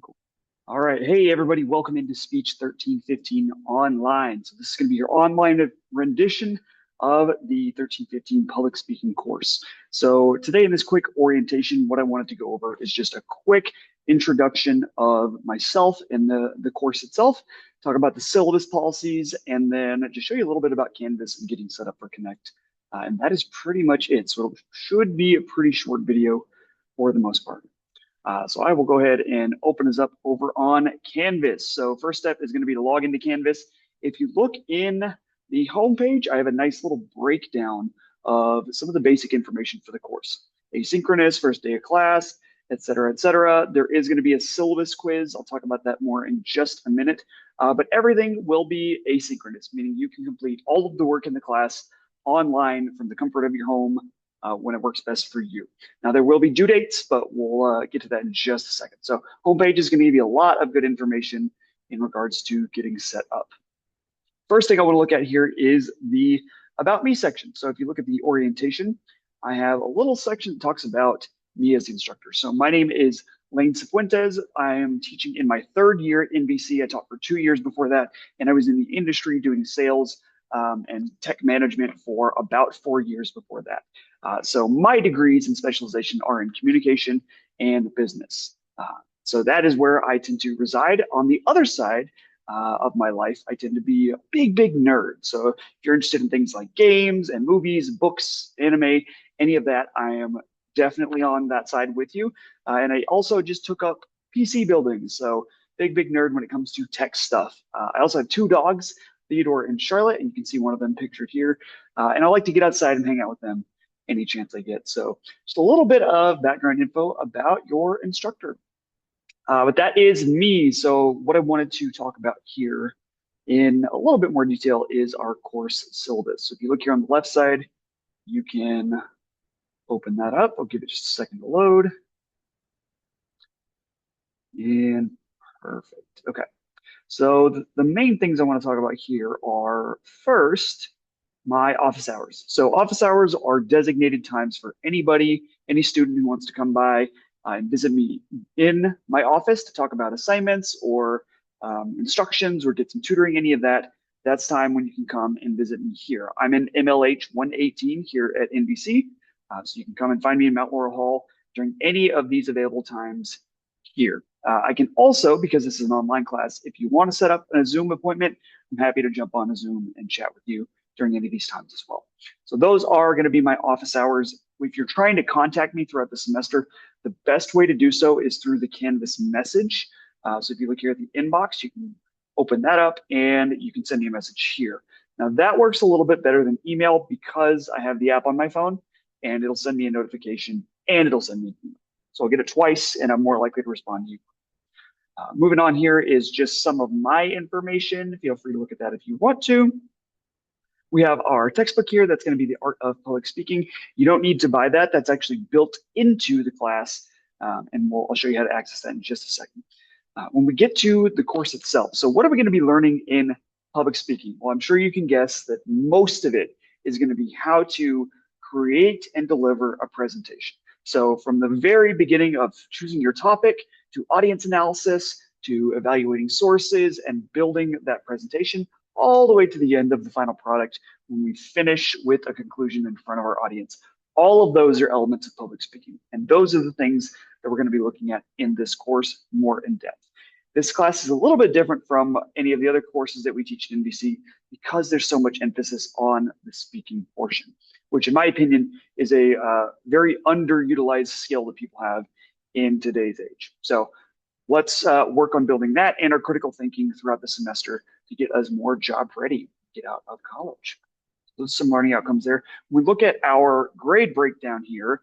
Cool. All right. Hey, everybody. Welcome into Speech 1315 Online. So this is going to be your online rendition of the 1315 public speaking course. So today in this quick orientation, what I wanted to go over is just a quick introduction of myself and the course itself, talk about the syllabus policies, and then just show you a little bit about Canvas and getting set up for Connect. And that is pretty much it. So it should be a pretty short video for the most part. So I will go ahead and open this up over on Canvas. So first step is going to be to log into Canvas. If you look in the homepage, I have a nice little breakdown of some of the basic information for the course. Asynchronous, first day of class, et cetera, et cetera. There is going to be a syllabus quiz. I'll talk about that more in just a minute. But everything will be asynchronous, meaning you can complete all of the work in the class online from the comfort of your home when it works best for you. Now, there will be due dates, but we'll get to that in just a second. So homepage is going to give you a lot of good information in regards to getting set up. First thing I want to look at here is the About Me section. So if you look at the orientation, I have a little section that talks about me as the instructor. So my name is Lane Cifuentes. I am teaching in my third year at NBC. I taught for 2 years before that, and I was in the industry doing sales and tech management for about 4 years before that. So my degrees and specialization are in communication and business. So that is where I tend to reside. On the other side of my life, I tend to be a big nerd. So if you're interested in things like games and movies, books, anime, any of that, I am definitely on that side with you. And I also just took up PC building. So big nerd when it comes to tech stuff. I also have 2 dogs, Theodore and Charlotte, and you can see one of them pictured here. And I like to get outside and hang out with them any chance I get. So just a little bit of background info about your instructor. But that is me. So what I wanted to talk about here in a little bit more detail is our course syllabus. So if you look here on the left side, you can open that up. I'll give it just a second to load. And perfect. Okay. So the main things I want to talk about here are first, my office hours. So office hours are designated times for anybody, any student who wants to come by and visit me in my office to talk about assignments or instructions or get some tutoring, any of that. That's time when you can come and visit me here. I'm in MLH 118 here at NBC. So you can come and find me in Mount Laurel Hall during any of these available times here. I can also, because this is an online class, if you want to set up a Zoom appointment, I'm happy to jump on a Zoom and chat with you during any of these times as well. So those are going to be my office hours. If you're trying to contact me throughout the semester, the best way to do so is through the Canvas message. So if you look here at the inbox, you can open that up and you can send me a message here. Now that works a little bit better than email because I have the app on my phone and it'll send me a notification and it'll send me an email. So I'll get it twice and I'm more likely to respond to you. Moving on here is just some of my information. Feel free to look at that if you want to. We have our textbook here. That's going to be the Art of Public Speaking. You don't need to buy that. That's actually built into the class. And I'll show you how to access that in just a second. When we get to the course itself, so what are we going to be learning in public speaking? Well, I'm sure you can guess that most of it is going to be how to create and deliver a presentation. So from the very beginning of choosing your topic to audience analysis, to evaluating sources and building that presentation, all the way to the end of the final product when we finish with a conclusion in front of our audience. All of those are elements of public speaking. And those are the things that we're going to be looking at in this course more in depth. This class is a little bit different from any of the other courses that we teach at NBC because there's so much emphasis on the speaking portion, which in my opinion is a very underutilized skill that people have in today's age. So let's work on building that and our critical thinking throughout the semester to get us more job ready, get out of college. So some learning outcomes there. When we look at our grade breakdown here,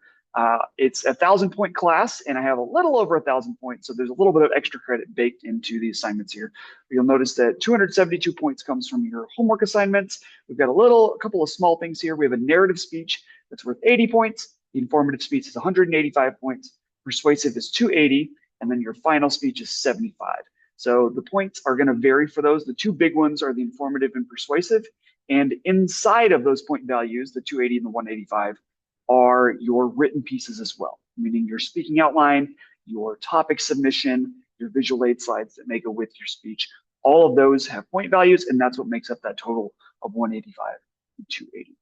it's a 1,000-point class, and I have a little over 1,000 points, so there's a little bit of extra credit baked into the assignments here. You'll notice that 272 points comes from your homework assignments. We've got a couple of small things here. We have a narrative speech that's worth 80 points. The informative speech is 185 points. Persuasive is 280, and then your final speech is 75. So the points are going to vary for those. The 2 big ones are the informative and persuasive. And inside of those point values, the 280 and the 185, are your written pieces as well, meaning your speaking outline, your topic submission, your visual aid slides that may go with your speech. All of those have point values, and that's what makes up that total of 185 and 280.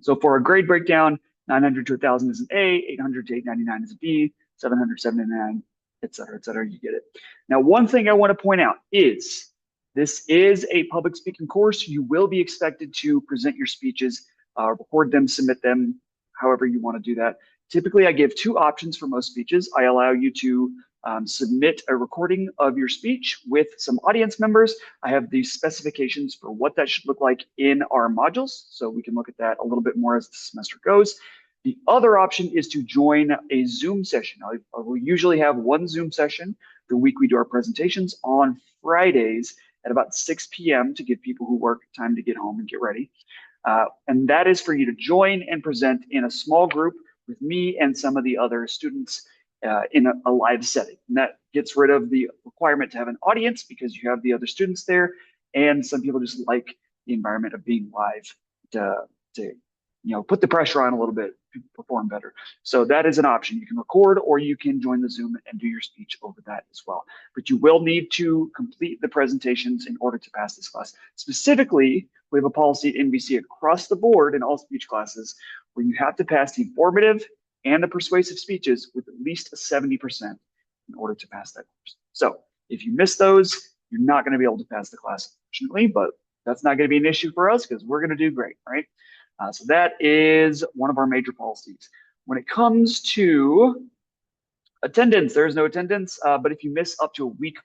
So for a grade breakdown, 900 to 1,000 is an A, 800 to 899 is a B, 700, 799, et cetera, you get it. Now, one thing I want to point out is this is a public speaking course. You will be expected to present your speeches, record them, submit them, however you want to do that. Typically, I give two options for most speeches. I allow you to submit a recording of your speech with some audience members. I have the specifications for what that should look like in our modules, so we can look at that a little bit more as the semester goes. The other option is to join a Zoom session. I will usually have one Zoom session the week we do our presentations on Fridays at about 6 p.m. to give people who work time to get home and get ready. And that is for you to join and present in a small group with me and some of the other students in a live setting. And that gets rid of the requirement to have an audience because you have the other students there. And some people just like the environment of being live to put the pressure on a little bit, perform better. So that is an option. You can record or you can join the Zoom and do your speech over that as well. But you will need to complete the presentations in order to pass this class. Specifically, we have a policy at NBC across the board in all speech classes where you have to pass the informative and the persuasive speeches with at least a 70% in order to pass that course. So if you miss those, you're not going to be able to pass the class, unfortunately, but that's not going to be an issue for us because we're going to do great, right? So that is one of our major policies. When it comes to attendance, there is no attendance, but if you miss up to a week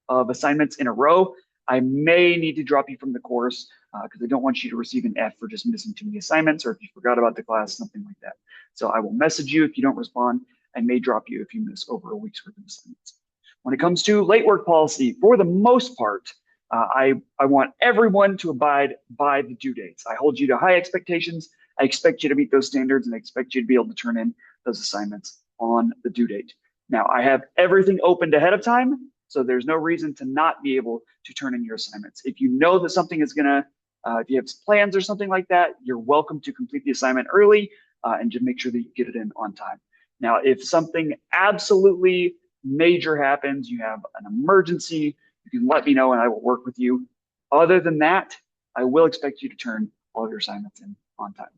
of assignments in a row, I may need to drop you from the course because I don't want you to receive an F for just missing too many assignments or if you forgot about the class, something like that. So I will message you if you don't respond. I may drop you if you miss over a week's worth of assignments. When it comes to late work policy, for the most part, I want everyone to abide by the due dates. I hold you to high expectations. I expect you to meet those standards and I expect you to be able to turn in those assignments on the due date. Now, I have everything opened ahead of time, so there's no reason to not be able to turn in your assignments. If you know that something is gonna, if you have plans or something like that, you're welcome to complete the assignment early and just make sure that you get it in on time. Now, if something absolutely major happens, you have an emergency, you can let me know and I will work with you. Other than that, I will expect you to turn all of your assignments in on time.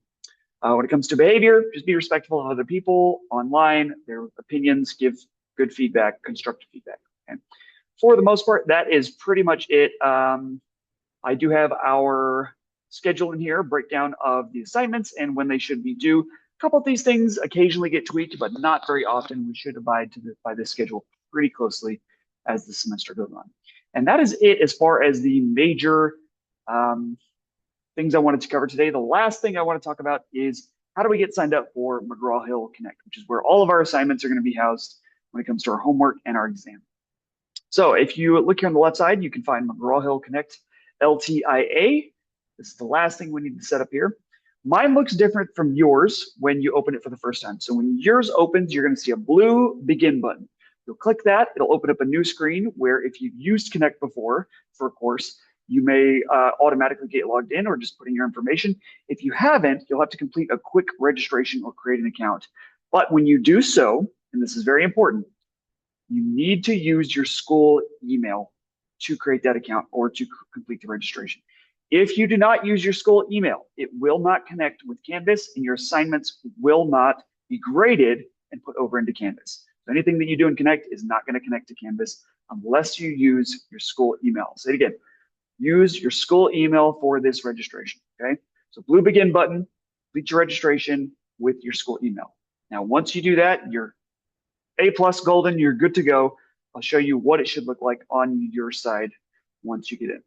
When it comes to behavior, just be respectful of other people online, their opinions, give good feedback, constructive feedback. Okay? For the most part, that is pretty much it. I do have our schedule in here, breakdown of the assignments and when they should be due. A couple of these things occasionally get tweaked, but not very often. We should abide by this schedule pretty closely as the semester goes on. And that is it as far as the major things I wanted to cover today. The last thing I want to talk about is how do we get signed up for McGraw-Hill Connect, which is where all of our assignments are going to be housed when it comes to our homework and our exam. So if you look here on the left side, you can find McGraw-Hill Connect LTIA. This is the last thing we need to set up here. Mine looks different from yours when you open it for the first time. So when yours opens, you're going to see a blue begin button. You'll click that. It'll open up a new screen where if you've used Connect before for a course, you may automatically get logged in or just put in your information. If you haven't, you'll have to complete a quick registration or create an account. But when you do so, and this is very important, you need to use your school email to create that account or to complete the registration. If you do not use your school email, it will not connect with Canvas and your assignments will not be graded and put over into Canvas. So anything that you do in Connect is not going to connect to Canvas unless you use your school email. Say it again, use your school email for this registration, okay? So blue begin button, complete your registration with your school email. Now, once you do that, you're A+ golden, you're good to go. I'll show you what it should look like on your side once you get in.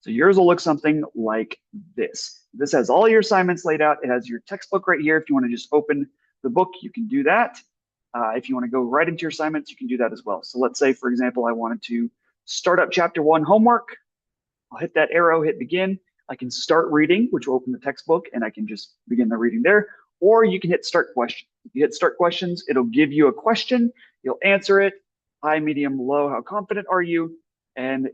So yours will look something like this. This has all your assignments laid out. It has your textbook right here. If you want to just open the book, you can do that. If you want to go right into your assignments, you can do that as well. So let's say, for example, I wanted to start up chapter 1 homework. I'll hit that arrow, hit begin. I can start reading, which will open the textbook, and I can just begin the reading there. Or you can hit start questions. If you hit start questions, it'll give you a question. You'll answer it. High, medium, low, how confident are you? And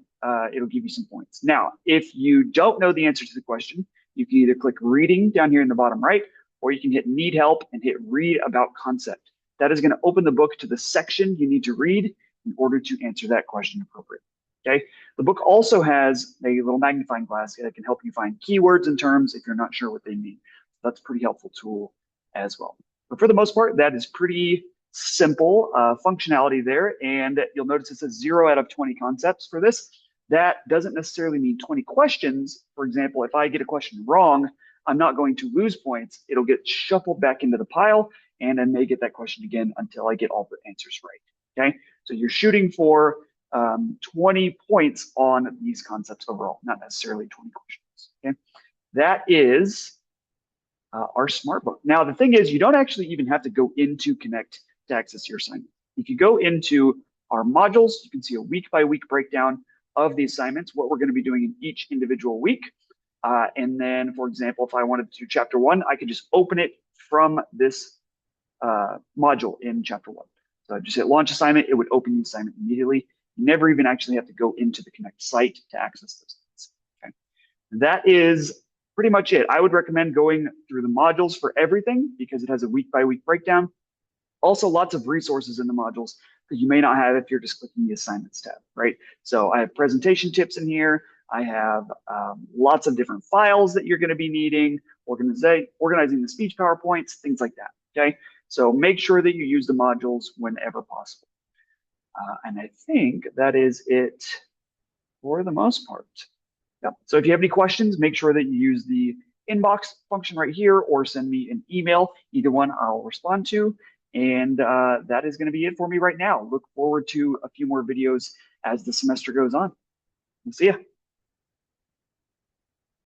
it'll give you some points. Now, if you don't know the answer to the question, you can either click reading down here in the bottom right, or you can hit need help and hit read about concept. that is going to open the book to the section you need to read in order to answer that question appropriately. Okay. The book also has a little magnifying glass that can help you find keywords and terms if you're not sure what they mean. That's a pretty helpful tool as well. But for the most part, that is pretty simple functionality there. And you'll notice it says 0 out of 20 concepts for this. That doesn't necessarily mean 20 questions. For example, if I get a question wrong, I'm not going to lose points. It'll get shuffled back into the pile, and I may get that question again until I get all the answers right. Okay, so you're shooting for 20 points on these concepts overall, not necessarily 20 questions. Okay, that is our smart book. Now, the thing is, you don't actually even have to go into Connect to access your assignment. If you go into our modules, you can see a week by week breakdown of the assignments, what we're going to be doing in each individual week. And then, for example, if I wanted to do chapter 1, I could just open it from this module in chapter 1. So I just hit launch assignment, it would open the assignment immediately. You never even actually have to go into the Connect site to access those things. Okay. That is pretty much it. I would recommend going through the modules for everything because it has a week by week breakdown. Also, lots of resources in the modules that you may not have if you're just clicking the assignments tab, right? So I have presentation tips in here. I have lots of different files that you're going to be needing, organizing the speech PowerPoints, things like that, okay? So make sure that you use the modules whenever possible. And I think that is it for the most part. Yep. So if you have any questions, make sure that you use the inbox function right here or send me an email. Either one I'll respond to. And that is going to be it for me right now. Look forward to a few more videos as the semester goes on. We'll see ya.